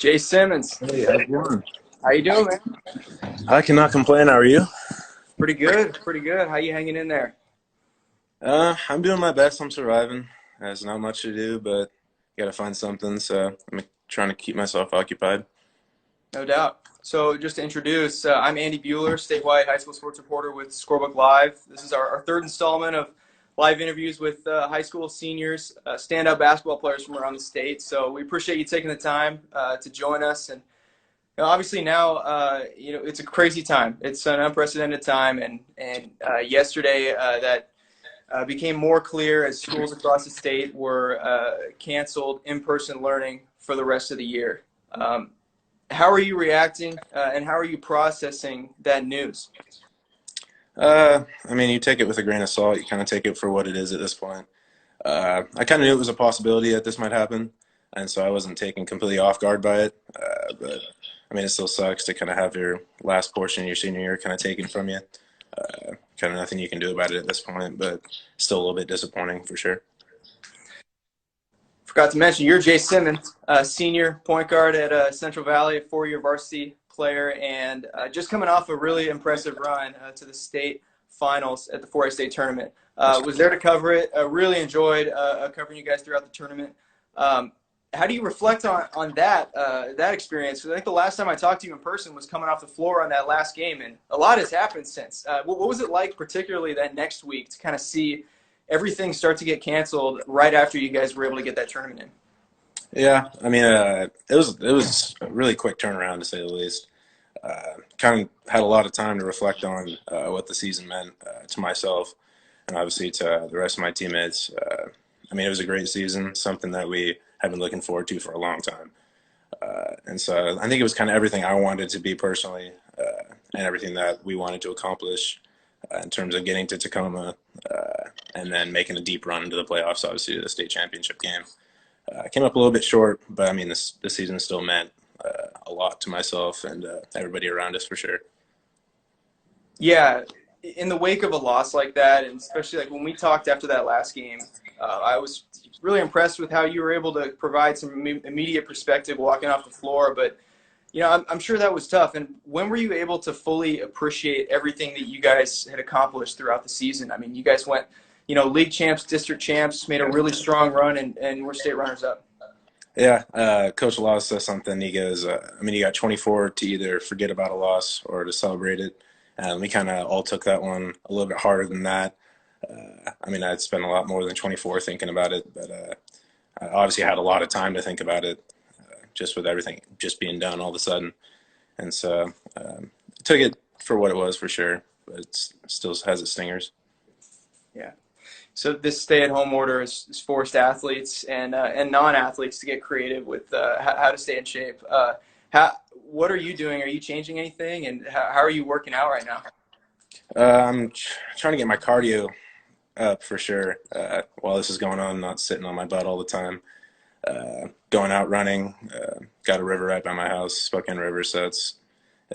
Jayce Simmons. Hey, how's it going? How you doing, man? I cannot complain. How are you? Pretty good, pretty good. How you hanging in there? I'm doing my best. I'm surviving. There's not much to do, but got to find something. So I'm trying to keep myself occupied. No doubt. So just to introduce, I'm Andy Buhler, statewide high school sports reporter with Scorebook Live. This is our third installment of live interviews with high school seniors, standout basketball players from around the state. So we appreciate you taking the time to join us. And obviously now, it's a crazy time. It's an unprecedented time. And yesterday that became more clear as schools across the state were canceled in-person learning for the rest of the year. How are you reacting and how are you processing that news? You take it with a grain of salt. You kind of take it for what it is at this point. I kind of knew it was a possibility that this might happen, and so I wasn't taken completely off guard by it. But it still sucks to kind of have your last portion of your senior year kind of taken from you. Kind of nothing you can do about it at this point, but still a little bit disappointing for sure. Forgot to mention, you're Jayce Simmons, senior point guard at Central Valley, a four-year varsity player, and just coming off a really impressive run to the state finals at the 4A state tournament. Was there to cover it. Really enjoyed covering you guys throughout the tournament. How do you reflect on that experience? Because I think the last time I talked to you in person was coming off the floor on that last game, and a lot has happened since. What was it like, particularly that next week, to kind of see everything start to get canceled right after you guys were able to get that tournament in? Yeah, it was a really quick turnaround, to say the least. Kind of had a lot of time to reflect on what the season meant to myself and obviously to the rest of my teammates. It was a great season, something that we have been looking forward to for a long time. And so I think it was kind of everything I wanted to be personally and everything that we wanted to accomplish in terms of getting to Tacoma and then making a deep run into the playoffs, obviously, the state championship game. Came up a little bit short, but this season still meant a lot to myself and everybody around us for sure. Yeah, in the wake of a loss like that, and especially like when we talked after that last game, I was really impressed with how you were able to provide some immediate perspective walking off the floor. But I'm sure that was tough. And when were you able to fully appreciate everything that you guys had accomplished throughout the season? You guys went, league champs, district champs, made a really strong run, and we're state runners up. Yeah, Coach Laws says something. He goes, you got 24 to either forget about a loss or to celebrate it. We kind of all took that one a little bit harder than that. I'd spent a lot more than 24 thinking about it, but I obviously had a lot of time to think about it, just with everything just being done all of a sudden. And so took it for what it was for sure, but it still has its stingers. Yeah. So this stay-at-home order has forced athletes and non-athletes to get creative with how to stay in shape. What are you doing? Are you changing anything? And how are you working out right now? I'm trying to get my cardio up for sure while this is going on, not sitting on my butt all the time. Going out running, got a river right by my house, Spokane River, so it's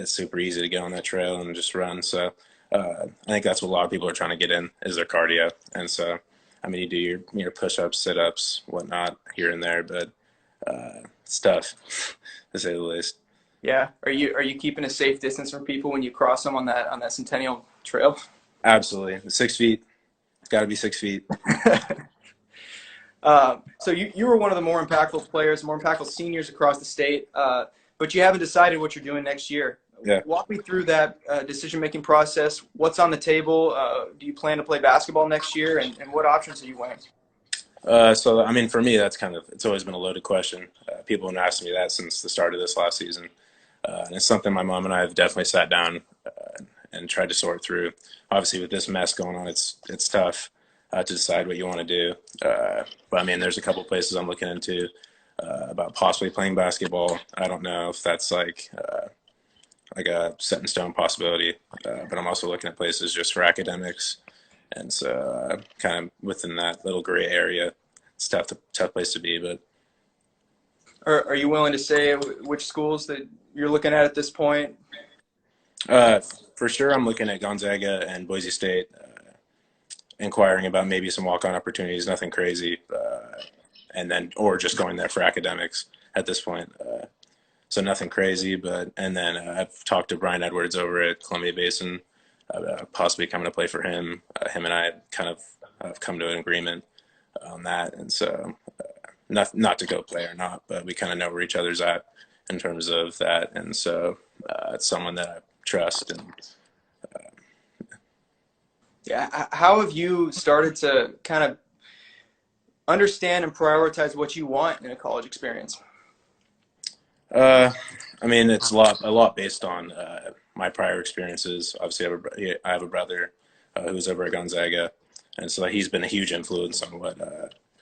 super easy to get on that trail and just run. So I think that's what a lot of people are trying to get in is their cardio. And so, you do your push-ups, sit-ups, whatnot here and there, but it's tough to say the least. Yeah. Are you keeping a safe distance from people when you cross them on that Centennial Trail? Absolutely. 6 feet. It's got to be 6 feet. So you were one of the more impactful players, more impactful seniors across the state, but you haven't decided what you're doing next year. Yeah. Walk me through that decision-making process. What's on the table? Do you plan to play basketball next year, and what options are you weighing? For me, it's always been a loaded question. People have been asking me that since the start of this last season. And it's something my mom and I have definitely sat down and tried to sort through. Obviously, with this mess going on, it's tough to decide what you want to do. But there's a couple places I'm looking into about possibly playing basketball. I don't know if that's like a set in stone possibility, but I'm also looking at places just for academics. And so kind of within that little gray area, it's tough place to be. But are you willing to say which schools that you're looking at this point? For sure, I'm looking at Gonzaga and Boise State, inquiring about maybe some walk-on opportunities, nothing crazy, or just going there for academics at this point. so nothing crazy. But and then I've talked to Brian Edwards over at Columbia Basin, possibly coming to play for him. Him and I kind of have come to an agreement on that, and so not to go play or not, but we kind of know where each other's at in terms of that, and so it's someone that I trust. And Yeah. How have you started to kind of understand and prioritize what you want in a college experience? I mean, it's a lot based on my prior experiences. Obviously, I have a brother who's over at Gonzaga, and so he's been a huge influence on what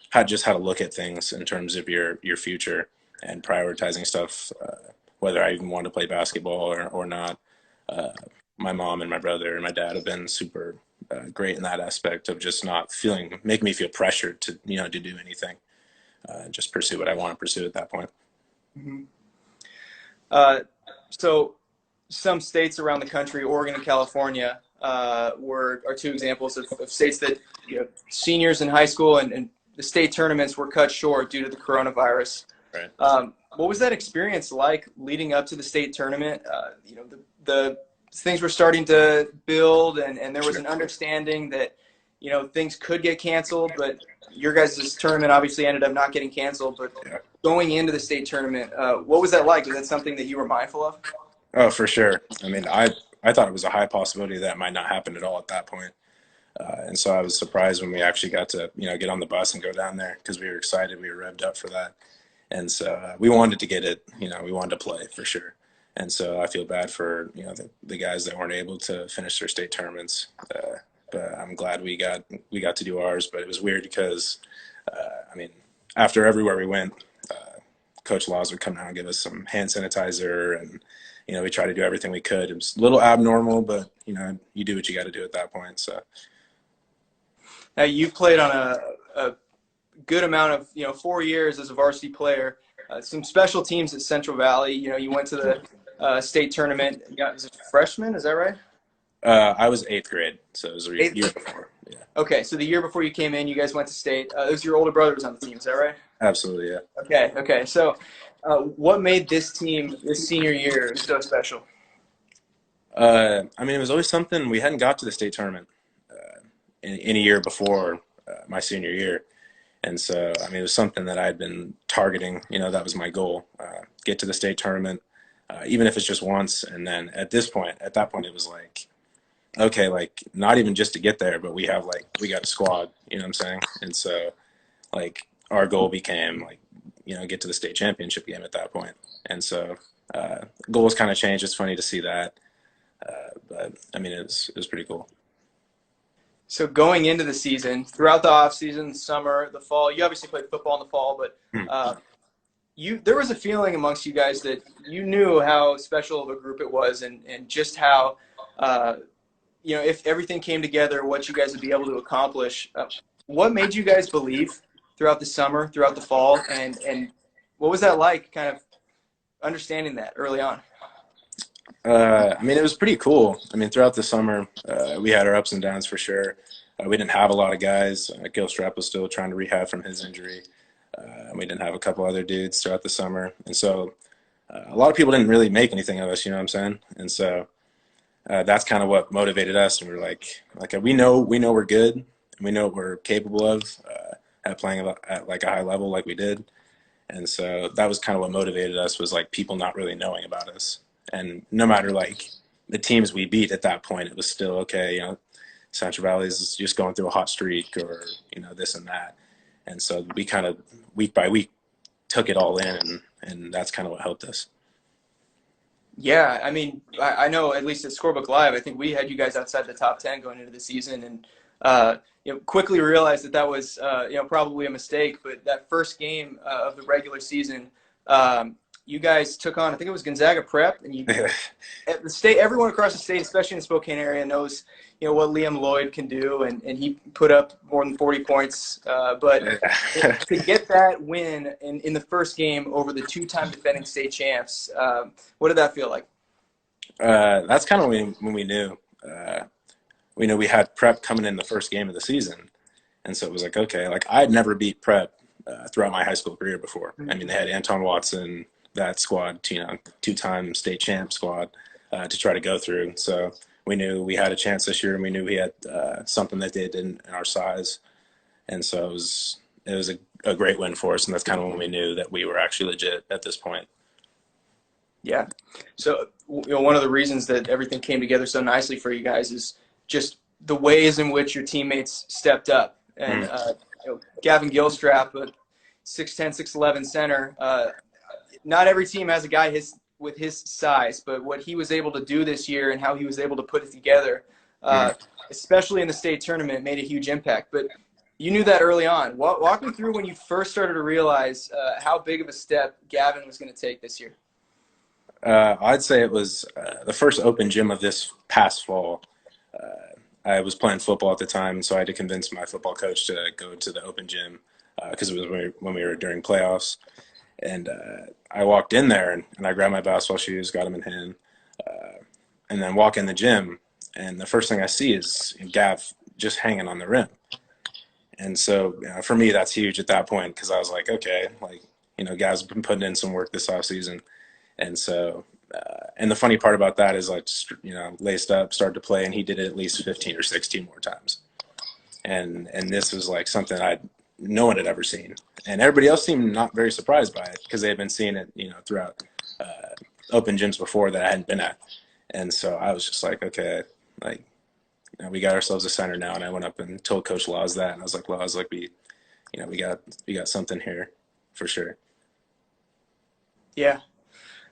how to look at things in terms of your future and prioritizing stuff, whether I even want to play basketball or not. Uh, my mom and my brother and my dad have been super great in that aspect of just not making me feel pressured to to do anything, just pursue what I want to pursue at that point. Mm-hmm. Uh, so some states around the country, Oregon and California, are two examples of states that seniors in high school and the state tournaments were cut short due to the coronavirus. Right. What was that experience like leading up to the state tournament? The things were starting to build, and there was an understanding that things could get canceled, but your guys' tournament obviously ended up not getting canceled. But Yeah. going into the state tournament, what was that like? Was that something that you were mindful of? Oh, for sure. I mean, I thought it was a high possibility that might not happen at all at that point. And so I was surprised when we actually got to, get on the bus and go down there because we were excited. We were revved up for that. And so we wanted to get it, we wanted to play for sure. And so I feel bad for, the guys that weren't able to finish their state tournaments. But I'm glad we got to do ours. But it was weird because, I mean, after everywhere we went, Coach Laws would come down and give us some hand sanitizer, and we tried to do everything we could. It was a little abnormal, but you do what you got to do at that point. So now you've played on a good amount of 4 years as a varsity player. Some special teams at Central Valley. You went to the state tournament. Was it freshman? Is that right? I was 8th grade, so it was a year before. Yeah. Okay, so the year before you came in, you guys went to state. It was your older brother was on the team. Is that right? Absolutely, yeah. Okay. So, what made this team, this senior year, so special? I mean, it was always something. We hadn't got to the state tournament in a year before my senior year. And so, I mean, it was something that I'd been targeting. That was my goal, get to the state tournament, even if it's just once. And then at that point, it was like, okay, like not even just to get there, but we got a squad, you know what I'm saying? And so, like, our goal became like, get to the state championship game at that point. And so, goals kind of changed. It's funny to see that. But I mean, it was pretty cool. So going into the season, throughout the off season, the summer, the fall, you obviously played football in the fall, but there was a feeling amongst you guys that you knew how special of a group it was, and just how if everything came together, what you guys would be able to accomplish. What made you guys believe throughout the summer, throughout the fall, and what was that like, kind of understanding that early on? I mean, it was pretty cool. I mean, throughout the summer, we had our ups and downs for sure. We didn't have a lot of guys. Gil Strap was still trying to rehab from his injury. We didn't have a couple other dudes throughout the summer. And so a lot of people didn't really make anything of us, you know what I'm saying? And so that's kind of what motivated us. And we were like we know we're good, and we know what we're capable of at playing at like a high level like we did. And so that was kind of what motivated us, was like people not really knowing about us. And no matter like the teams we beat at that point, it was still okay. Central Valley is just going through a hot streak, or this and that. And so we kind of week by week took it all in, and that's kind of what helped us. Yeah, I mean, I know at least at Scorebook Live, I think we had you guys outside the top 10 going into the season, and quickly realized that was probably a mistake. But that first game of the regular season, you guys took on, I think it was Gonzaga Prep, and you at the state. Everyone across the state, especially in the Spokane area, knows what Liam Lloyd can do, and he put up more than 40 points. But to get that win in the first game over the two-time defending state champs, what did that feel like? That's kind of when we knew. We knew we had Prep coming in the first game of the season, and so it was like, okay, like I'd never beat Prep throughout my high school career before. I mean, they had Anton Watson, that squad, 2-time state champ squad, to try to go through. So we knew we had a chance this year, and we knew we had something that they didn't in our size. And so it was a great win for us, and that's kind of when we knew that we were actually legit at this point. Yeah. So, one of the reasons that everything came together so nicely for you guys is just the ways in which your teammates stepped up. And Gavin Gilstrap, a 6'10", 6'11" center. Not every team has a guy with his size, but what he was able to do this year and how he was able to put it together, especially in the state tournament, made a huge impact. But you knew that early on. Walk me through when you first started to realize how big of a step Gavin was going to take this year. I'd say it was the first open gym of this past fall. I was playing football at the time, so I had to convince my football coach to go to the open gym because it was when we were during playoffs. And I walked in there, and I grabbed my basketball shoes, got them in hand, and then walk in the gym, and the first thing I see is Gav just hanging on the rim. And so for me, that's huge at that point because I was like, okay, Gav's been putting in some work this offseason. And so, and the funny part about that is laced up, started to play, and he did it at least 15 or 16 more times. And this was like something no one had ever seen. And everybody else seemed not very surprised by it because they had been seeing it, throughout open gyms before that I hadn't been at. And so I was just like, okay, we got ourselves a center now. And I went up and told Coach Laws that, and I was like, we got something here for sure. Yeah.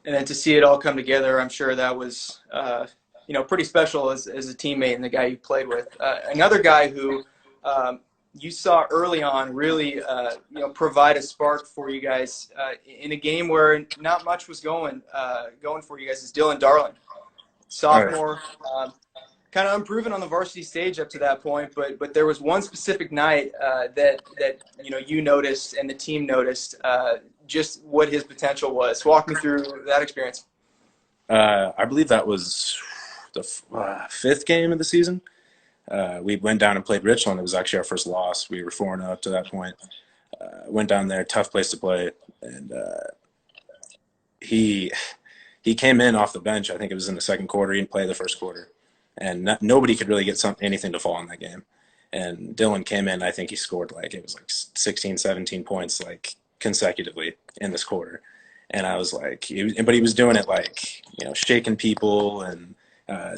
And then to see it all come together, I'm sure that was, pretty special as a teammate and the guy you played with. Another guy who you saw early on really, provide a spark for you guys in a game where not much was going for you guys is Dylan Darling, sophomore, kind of unproven on the varsity stage up to that point. But there was one specific night that you noticed and the team noticed. Just what his potential was. Walk me through that experience. I believe that was the fifth game of the season. We went down and played Richland. It was actually our first loss. We were 4-0 up to that point. Went down there, tough place to play, and he came in off the bench. I think it was in the second quarter. He didn't play the first quarter, and nobody could really get anything to fall in that game. And Dylan came in. I think he scored 16, 17 points consecutively in this quarter. And I was like, but he was doing it shaking people and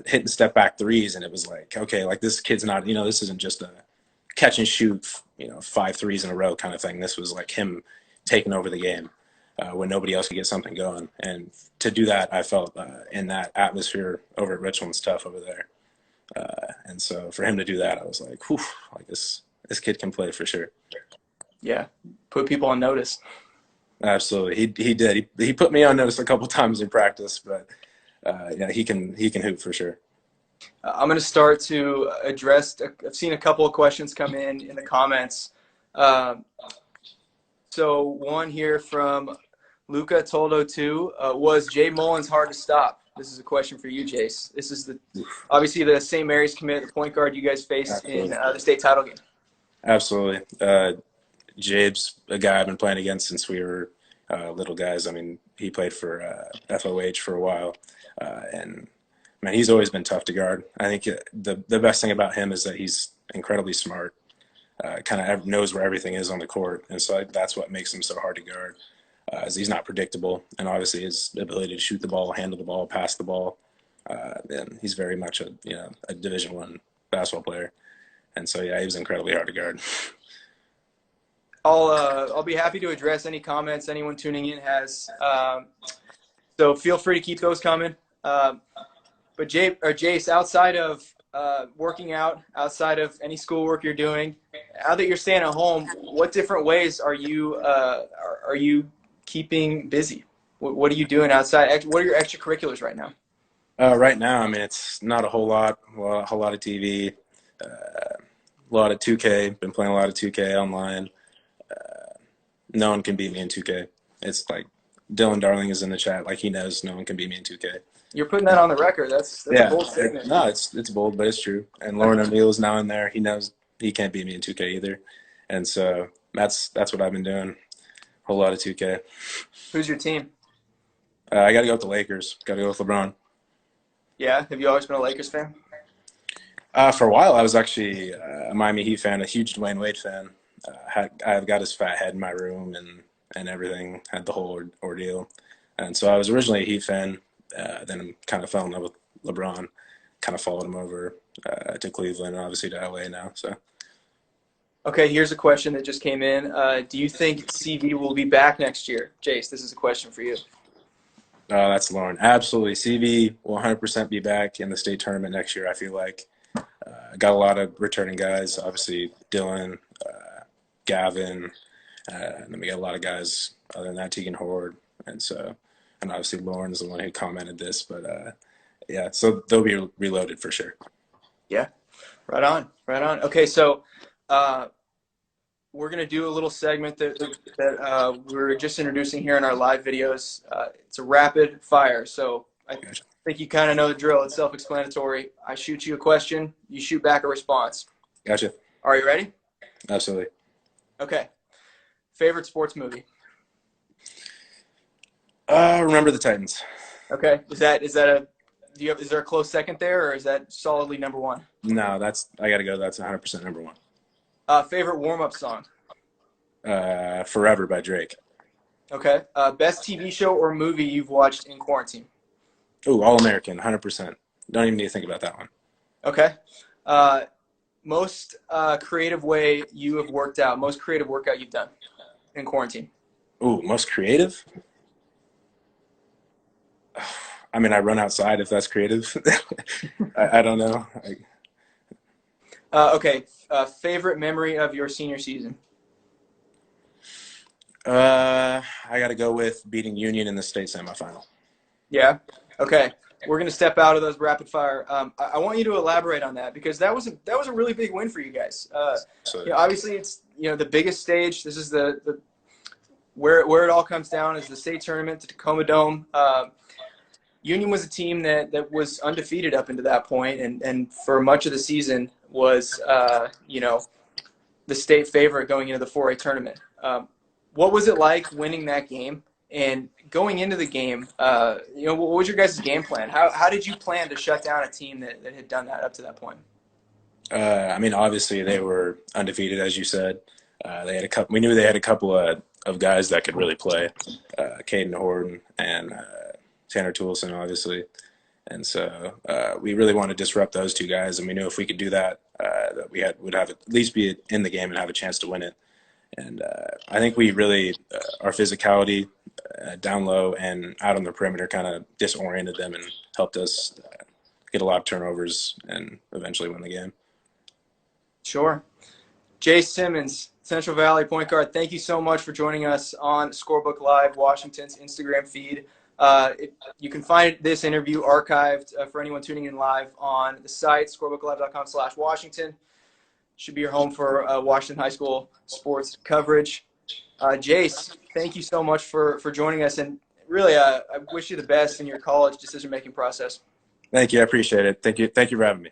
hitting step back threes. And it was like, okay, this kid's not, this isn't just a catch and shoot, 5 threes in a row kind of thing. This was him taking over the game when nobody else could get something going. And to do that, I felt in that atmosphere over at Richland's tough over there. And so for him to do that, I was like, whew, this kid can play for sure. Yeah, put people on notice. Absolutely, he did. He put me on notice a couple times in practice, but he can hoop for sure. I'm going to start to address. I've seen a couple of questions come in the comments. So one here from Luca Toldo 2. Was Jay Mullins hard to stop? This is a question for you, Jayce. This is obviously the St. Mary's commit, the point guard you guys faced Absolutely. In the state title game. Absolutely. Jabe's a guy I've been playing against since we were little guys. I mean, he played for FOH for a while, and man, he's always been tough to guard. I think the best thing about him is that he's incredibly smart, kind of knows where everything is on the court, and so that's what makes him so hard to guard. Is he's not predictable, and obviously his ability to shoot the ball, handle the ball, pass the ball, and he's very much a Division I basketball player, and so yeah, he was incredibly hard to guard. I'll be happy to address any comments anyone tuning in has. So feel free to keep those coming. But Jayce, outside of working out, outside of any schoolwork you're doing, now that you're staying at home, what different ways are you keeping busy? What are you doing outside? What are your extracurriculars right now? Right now, I mean, it's not a whole lot. A whole lot of TV, a lot of 2K. Been playing a lot of 2K online. No one can beat me in 2K. It's Dylan Darling is in the chat. He knows no one can beat me in 2K. You're putting that on the record. That's a bold statement. No, it's bold, but it's true. And Lauren O'Neill is now in there. He knows he can't beat me in 2K either. And so that's what I've been doing. A whole lot of 2K. Who's your team? I got to go with the Lakers. Got to go with LeBron. Yeah, have you always been a Lakers fan? For a while, I was actually a Miami Heat fan, a huge Dwayne Wade fan. I've got his fat head in my room and everything. Had the whole ordeal, and so I was originally a Heat fan. Then kind of fell in love with LeBron. Kind of followed him over to Cleveland, and obviously to LA now. So Okay, here's a question that just came in. Do you think CV will be back next year? Jayce, this is a question for you. that's Lauren. Absolutely, CV will 100% be back in the state tournament next year. I feel like got a lot of returning guys. Obviously, Dylan, Gavin, and then we got a lot of guys other than that, Tegan Horde, and obviously Lauren is the one who commented this, but yeah, so they'll be reloaded for sure. Yeah, right on, right on. Okay, so we're gonna do a little segment that we're just introducing here in our live videos. It's a rapid fire, so I Gotcha. think you kind of know the drill. It's self-explanatory. I shoot you a question, you shoot back a response. Gotcha. Are you ready? Absolutely. Okay. Favorite sports movie? Remember the Titans. Okay. Is there a close second there, or is that solidly number one? No, I got to go. That's 100% number one. Favorite warm-up song? Forever by Drake. Okay. Best TV show or movie you've watched in quarantine? Ooh, All American, 100%. Don't even need to think about that one. Okay. Most creative way you have worked out, most creative workout you've done in quarantine? Ooh, most creative? I mean, I run outside if that's creative. I don't know. Okay. Favorite memory of your senior season? I got to go with beating Union in the state semifinal. Yeah. Okay. We're going to step out of those rapid fire. I want you to elaborate on that because that was a really big win for you guys. Obviously, it's the biggest stage. This is the where it all comes down is the state tournament, the Tacoma Dome. Union was a team that was undefeated up into that point, and for much of the season was the state favorite going into the 4A tournament. What was it like winning that game? And going into the game, what was your guys' game plan? How did you plan to shut down a team that had done that up to that point? I mean, obviously they were undefeated, as you said. They had a couple. We knew they had a couple of guys that could really play, Caden Horton and Tanner Toulson, obviously. And so we really wanted to disrupt those two guys, and we knew if we could do that, that we would have at least be in the game and have a chance to win it. And I think we really, our physicality down low and out on the perimeter kind of disoriented them and helped us get a lot of turnovers and eventually win the game. Sure. Jayce Simmons, Central Valley point guard, thank you so much for joining us on Scorebook Live, Washington's Instagram feed. You can find this interview archived for anyone tuning in live on the site, scorebooklive.com/Washington. Should be your home for Washington High School sports coverage. Jayce, thank you so much for joining us, and really I wish you the best in your college decision-making process. Thank you. I appreciate it. Thank you for having me.